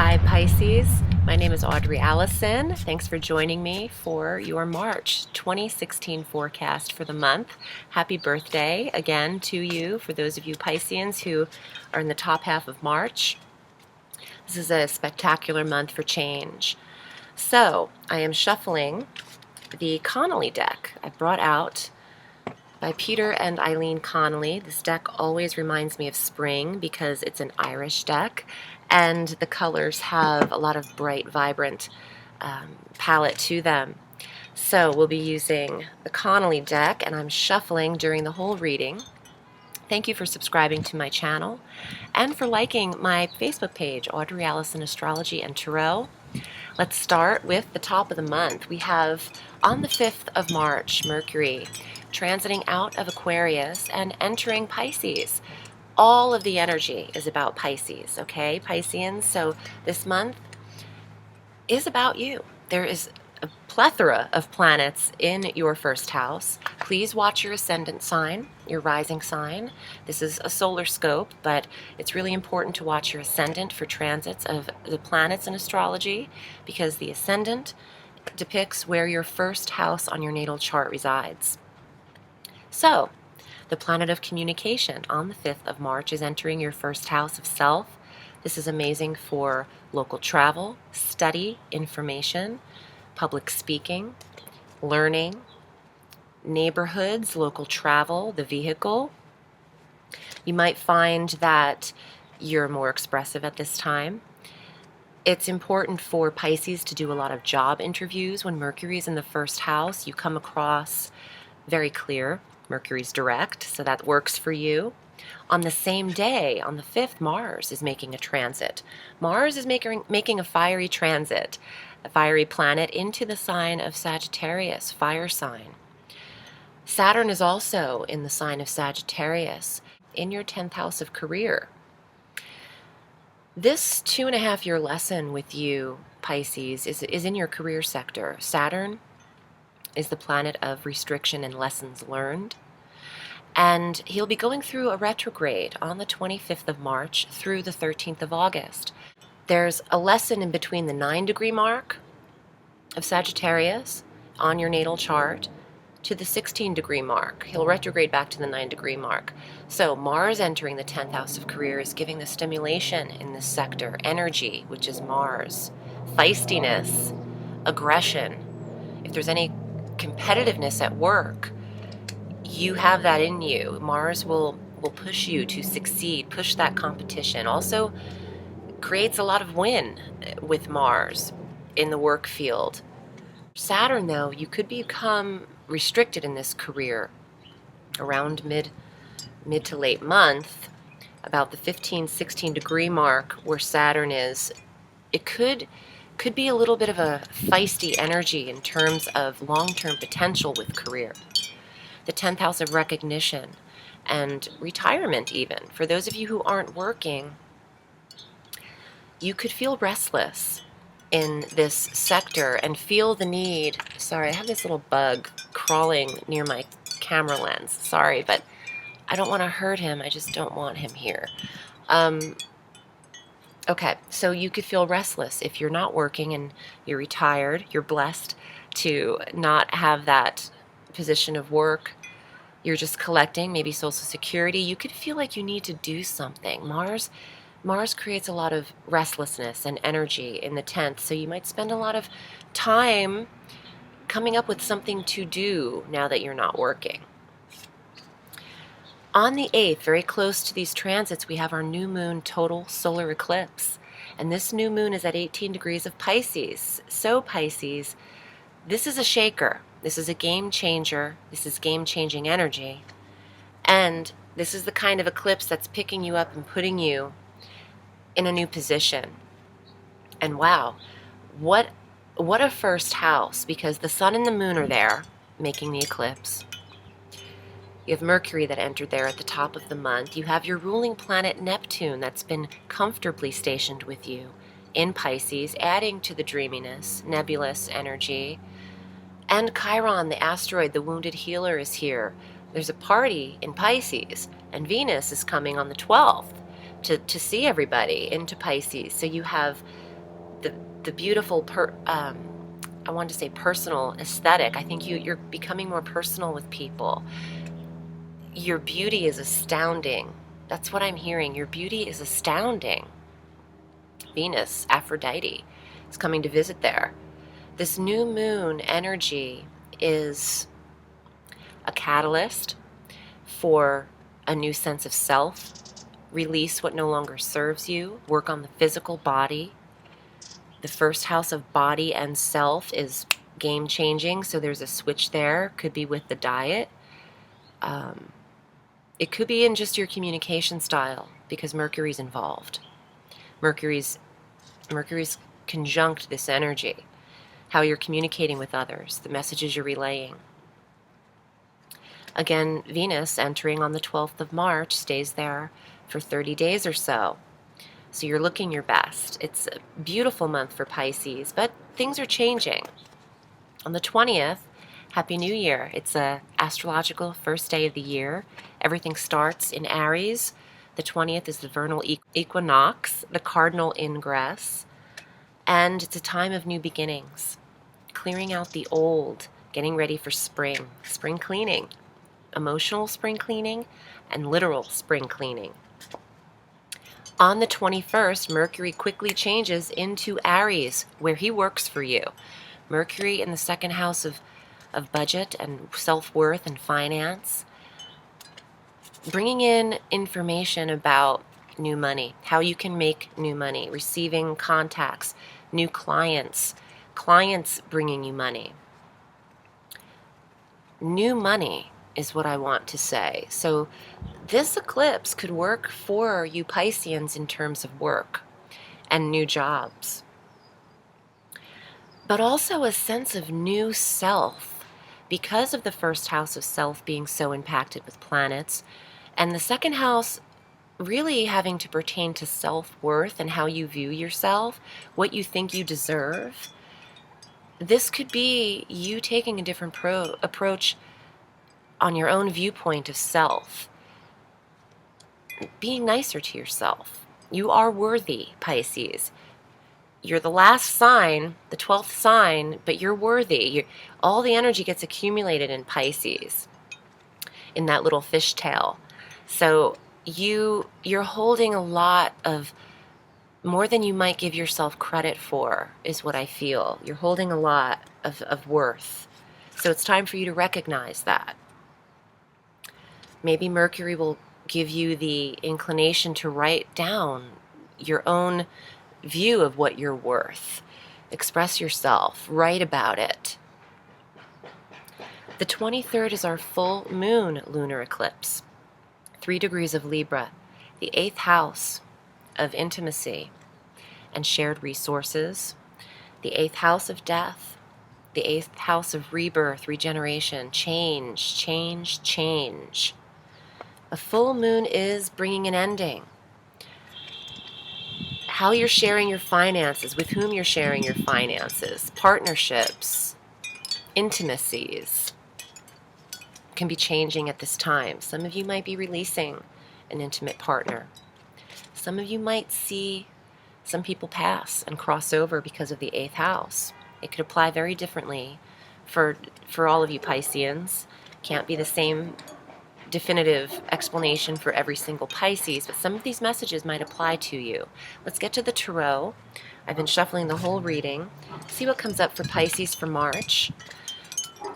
Hi Pisces, my name is Audrey Alison. Thanks for joining me for your March 2016 forecast for the month. Happy birthday again to you for those of you Pisceans who are in the top half of March. This is a spectacular month for change. So I am shuffling the Connolly deck I brought out by Peter and Eileen Connolly. This deck always reminds me of spring because it's an Irish deck, and the colors have a lot of bright, vibrant palette to them. So we'll be using the Connolly deck, and I'm shuffling during the whole reading. Thank you for subscribing to my channel and for liking my Facebook page, Audrey Alison Astrology and Tarot. Let's start with the top of the month. We have on the 5th of March, Mercury transiting out of Aquarius and entering Pisces. All of the energy is about Pisces, okay, Pisceans? So this month is about you. There is a plethora of planets in your first house. Please watch your ascendant sign, your rising sign. This is a solar scope, but it's really important to watch your ascendant for transits of the planets in astrology, because the ascendant depicts where your first house on your natal chart resides. So, the planet of communication on the 5th of March is entering your first house of self. This is amazing for local travel, study, information, public speaking, learning, neighborhoods, local travel, the vehicle. You might find that you're more expressive at this time. It's important for Pisces to do a lot of job interviews. When Mercury is in the first house, you come across very clear. Mercury's direct, so that works for you. On the same day, on the 5th, Mars is making a transit. Mars is making a fiery transit, a fiery planet into the sign of Sagittarius, fire sign. Saturn is also in the sign of Sagittarius, in your 10th house of career. This 2.5-year lesson with you, Pisces, is in your career sector. Saturn is the planet of restriction and lessons learned. And he'll be going through a retrograde on the 25th of March through the 13th of August. There's a lesson in between the 9-degree mark of Sagittarius on your natal chart to the 16-degree mark. He'll retrograde back to the 9-degree mark. So Mars entering the 10th house of career is giving the stimulation in this sector, energy, which is Mars, feistiness, aggression. If there's any competitiveness at work, you have that in you. Mars will push you to succeed, push that competition. Also creates a lot of win with Mars in the work field. Saturn, though, you could become restricted in this career around mid to late month, about the 15-16 degree mark where Saturn is. It could be a little bit of a feisty energy in terms of long-term potential with career. The 10th house of recognition and retirement even. For those of you who aren't working, you could feel restless in this sector and feel the need. Sorry, I have this little bug crawling near my camera lens. Sorry, but I don't want to hurt him. I just don't want him here. Okay, so you could feel restless if you're not working and you're retired. You're blessed to not have that position of work. You're just collecting, maybe Social Security. You could feel like you need to do something. Mars creates a lot of restlessness and energy in the 10th, so you might spend a lot of time coming up with something to do now that you're not working. On the 8th, very close to these transits, we have our new moon total solar eclipse. And this new moon is at 18 degrees of Pisces. So Pisces, this is a shaker. This is a game changer. This is game-changing energy. And this is the kind of eclipse that's picking you up and putting you in a new position. And wow, what a first house, because the sun and the moon are there making the eclipse. You have Mercury that entered there at the top of the month. You have your ruling planet Neptune that's been comfortably stationed with you in Pisces, adding to the dreaminess, nebulous energy. And Chiron, the asteroid, the wounded healer, is here. There's a party in Pisces, and Venus is coming on the 12th to see everybody into Pisces. So you have the beautiful, I wanted to say personal aesthetic. I think you're becoming more personal with people. Your beauty is astounding. That's what I'm hearing. Your beauty is astounding. Venus, Aphrodite, is coming to visit there. This new moon energy is a catalyst for a new sense of self, release what no longer serves you, work on the physical body. The first house of body and self is game changing, so there's a switch there. Could be with the diet. It could be in just your communication style, because Mercury's involved. Mercury's conjunct this energy, how you're communicating with others, the messages you're relaying. Again, Venus entering on the 12th of March stays there for 30 days or so. So you're looking your best. It's a beautiful month for Pisces, but things are changing. On the 20th, Happy New Year. It's a astrological first day of the year. Everything starts in Aries. The 20th is the vernal equinox, the cardinal ingress, and it's a time of new beginnings, clearing out the old, getting ready for spring cleaning, emotional spring cleaning, and literal spring cleaning. On the 21st, Mercury quickly changes into Aries, where he works for you. Mercury in the second house of budget and self-worth and finance, bringing in information about new money, how you can make new money, receiving contacts, new clients bringing you money. New money is what I want to say. So this eclipse could work for you Pisceans in terms of work and new jobs, but also a sense of new self because of the first house of self being so impacted with planets, and the second house really having to pertain to self-worth and how you view yourself, what you think you deserve. This could be you taking a different approach on your own viewpoint of self, being nicer to yourself. You are worthy, Pisces. You're the last sign, the 12th sign, but you're worthy. All the energy gets accumulated in Pisces, in that little fishtail. So you're holding a lot of, more than you might give yourself credit for, is what I feel. You're holding a lot of worth. So it's time for you to recognize that. Maybe Mercury will give you the inclination to write down your own view of what you're worth. Express yourself, write about it. The 23rd is our full moon lunar eclipse, 3 degrees of Libra, the 8th house of intimacy and shared resources, the 8th house of death, the 8th house of rebirth, regeneration, change. A full moon is bringing an ending. How you're sharing your finances, with whom you're sharing your finances, partnerships, intimacies can be changing at this time. Some of you might be releasing an intimate partner. Some of you might see some people pass and cross over because of the 8th house. It could apply very differently for all of you Pisceans. Can't be the same definitive explanation for every single Pisces, but some of these messages might apply to you. Let's get to the tarot. I've been shuffling the whole reading. See what comes up for Pisces for March.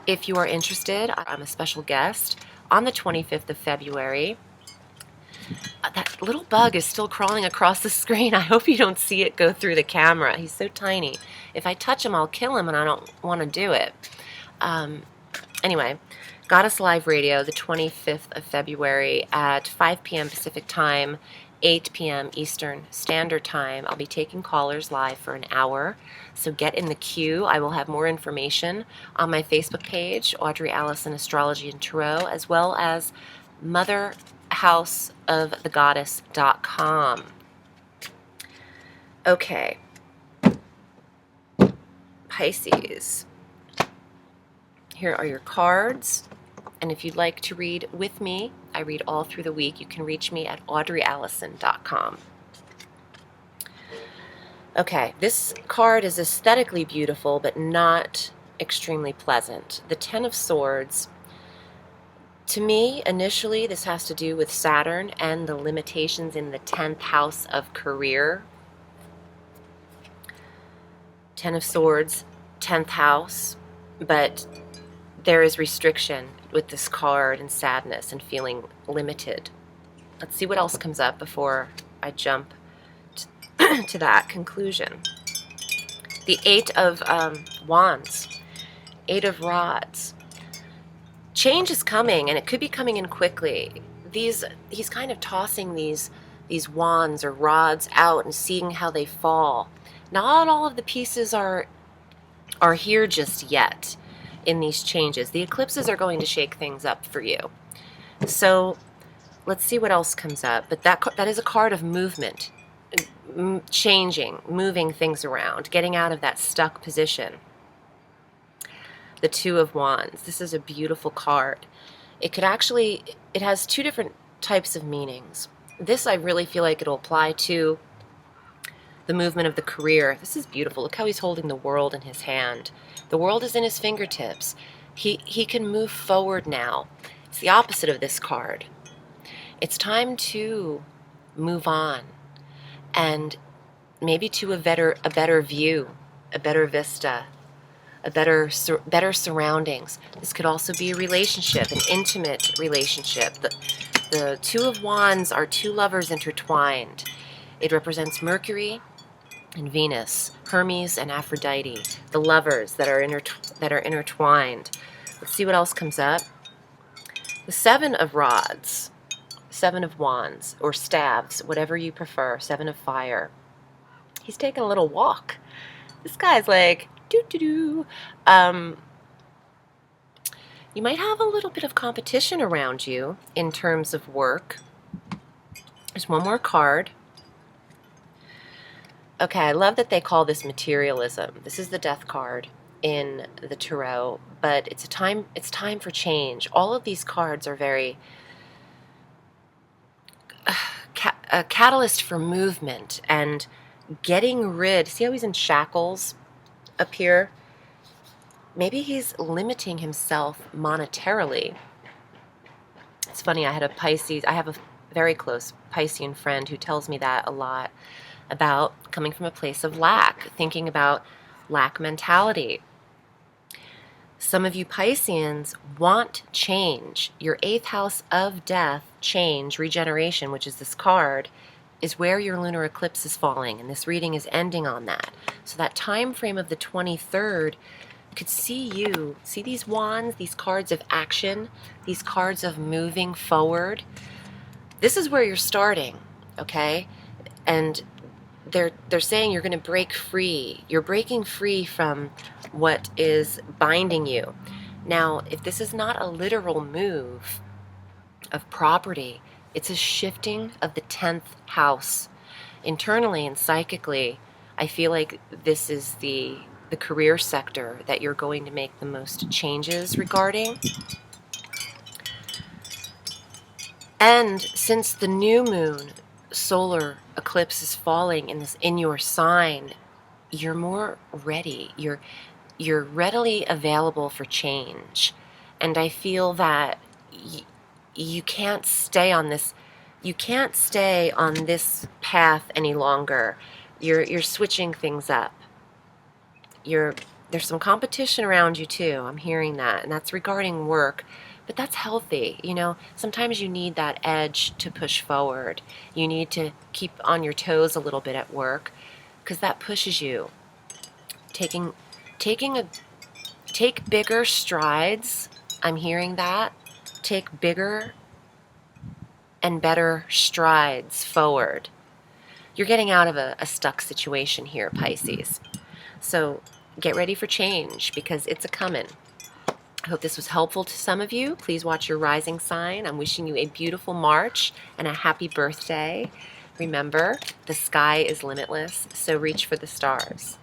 If you are interested, I'm a special guest on the 25th of February. That little bug is still crawling across the screen. I hope you don't see it go through the camera. He's so tiny. If I touch him, I'll kill him, and I don't want to do it. Anyway, Goddess Live Radio, the 25th of February at 5 p.m. Pacific Time, 8 p.m. Eastern Standard Time. I'll be taking callers live for an hour, so get in the queue. I will have more information on my Facebook page, Audrey Alison Astrology and Tarot, as well as motherhouseofthegoddess.com. Okay, Pisces. Here are your cards. And if you'd like to read with me, I read all through the week. You can reach me at audreyalison.com. Okay, this card is aesthetically beautiful, but not extremely pleasant. The Ten of Swords. To me, initially, this has to do with Saturn and the limitations in the 10th house of career. Ten of Swords, 10th house, but there is restriction with this card and sadness and feeling limited. Let's see what else comes up before I jump to that conclusion. The Eight of Wands, Eight of Rods. Change is coming, and it could be coming in quickly. He's kind of tossing these wands or rods out and seeing how they fall. Not all of the pieces are here just yet in these changes. The eclipses are going to shake things up for you. So let's see what else comes up. But that is a card of movement, changing, moving things around, getting out of that stuck position. The Two of Wands. This is a beautiful card. It has two different types of meanings. This, I really feel like it'll apply to the movement of the career. This is beautiful. Look how he's holding the world in his hand. The world is in his fingertips. He can move forward now. It's the opposite of this card. It's time to move on, and maybe to a better view, a better vista, a better surroundings. This could also be a relationship, an intimate relationship. The Two of Wands are two lovers intertwined. It represents Mercury and Venus, Hermes and Aphrodite, the lovers that are intertwined. Let's see what else comes up. The Seven of Rods, Seven of Wands, or staves, whatever you prefer, Seven of Fire. He's taking a little walk. This guy's like, doo-doo-doo. You might have a little bit of competition around you in terms of work. There's one more card. Okay, I love that they call this materialism. This is the Death card in the Tarot, but it's time for change. All of these cards are very a catalyst for movement and getting rid. See how he's in shackles up here? Maybe he's limiting himself monetarily. It's funny, I have a very close Piscean friend who tells me that a lot, about coming from a place of lack, thinking about lack mentality. Some of you Pisceans want change. Your 8th house of death, change, regeneration, which is this card, is where your lunar eclipse is falling, and this reading is ending on that. So that time frame of the 23rd could see these wands, these cards of action, these cards of moving forward. This is where you're starting, okay? And they're saying you're going to break free. You're breaking free from what is binding you. Now, if this is not a literal move of property, it's a shifting of the 10th house. Internally and psychically, I feel like this is the career sector that you're going to make the most changes regarding. And since the new moon solar eclipse is falling in your sign, you're more ready. You're readily available for change. And I feel that you can't stay on this path any longer. You're switching things up. There's some competition around you too. I'm hearing that, and that's regarding work, but that's healthy. You know, sometimes you need that edge to push forward. You need to keep on your toes a little bit at work, because that pushes you. Take bigger strides. I'm hearing that. Take bigger and better strides forward. You're getting out of a stuck situation here, Pisces. So get ready for change, because it's a-coming. I hope this was helpful to some of you. Please watch your rising sign. I'm wishing you a beautiful March and a happy birthday. Remember, the sky is limitless, so reach for the stars.